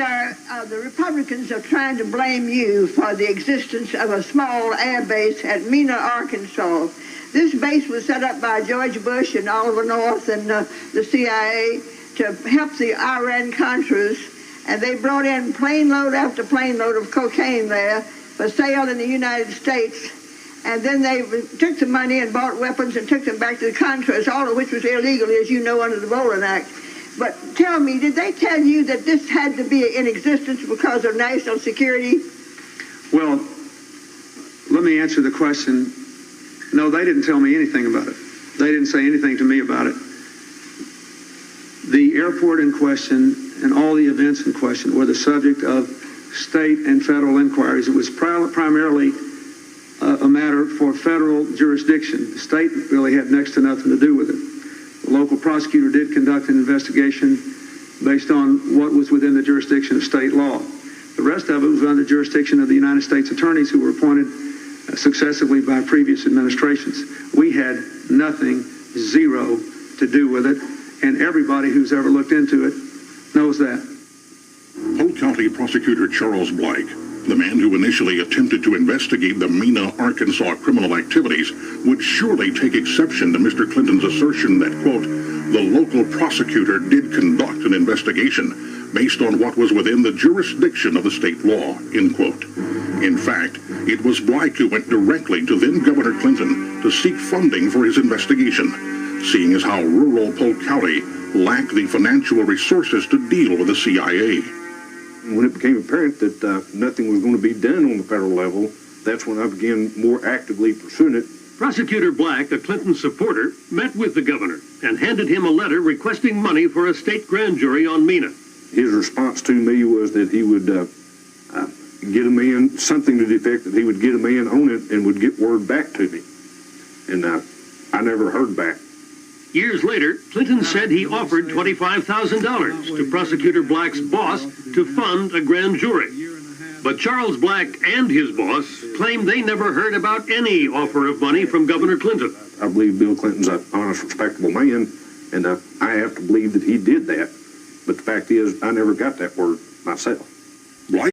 Sir, the Republicans are trying to blame you for the existence of a small air base at Mena, Arkansas. This base was set up by George Bush and Oliver North and the CIA to help the Iran-Contras, and they brought in plane load after plane load of cocaine there for sale in the United States. And then they took the money and bought weapons and took them back to the Contras, all of which was illegal, as you know, under the Bolin Act. But tell me, did they tell you that this had to be in existence because of national security? Well, let me answer the question. No, they didn't tell me anything about it. They didn't say anything to me about it. The airport in question and all the events in question were the subject of state and federal inquiries. It was primarily a matter for federal jurisdiction. The state really had next to nothing to do with it. The local prosecutor did conduct an investigation based on what was within the jurisdiction of state law. The rest of it was under jurisdiction of the United States attorneys who were appointed successively by previous administrations. We had nothing, zero, to do with it, and everybody who's ever looked into it knows that. Polk County Prosecutor Charles Blake, the man who initially attempted to investigate the Mena, Arkansas criminal activities, would surely take exception to Mr. Clinton's assertion that, quote, the local prosecutor did conduct an investigation based on what was within the jurisdiction of the state law, end quote. In fact, it was Blake who went directly to then-Governor Clinton to seek funding for his investigation, seeing as how rural Polk County lacked the financial resources to deal with the CIA. When it became apparent that nothing was going to be done on the federal level, that's when I began more actively pursuing it. Prosecutor Black, a Clinton supporter, met with the governor and handed him a letter requesting money for a state grand jury on Mena. His response to me was that he would get a man, something to the effect that he would get a man on it and would get word back to me. And I never heard back. Years later, Clinton said he offered $25,000 to Prosecutor Black's boss to fund a grand jury. But Charles Black and his boss claimed they never heard about any offer of money from Governor Clinton. I believe Bill Clinton's an honest, respectable man, and I have to believe that he did that. But the fact is, I never got that word myself.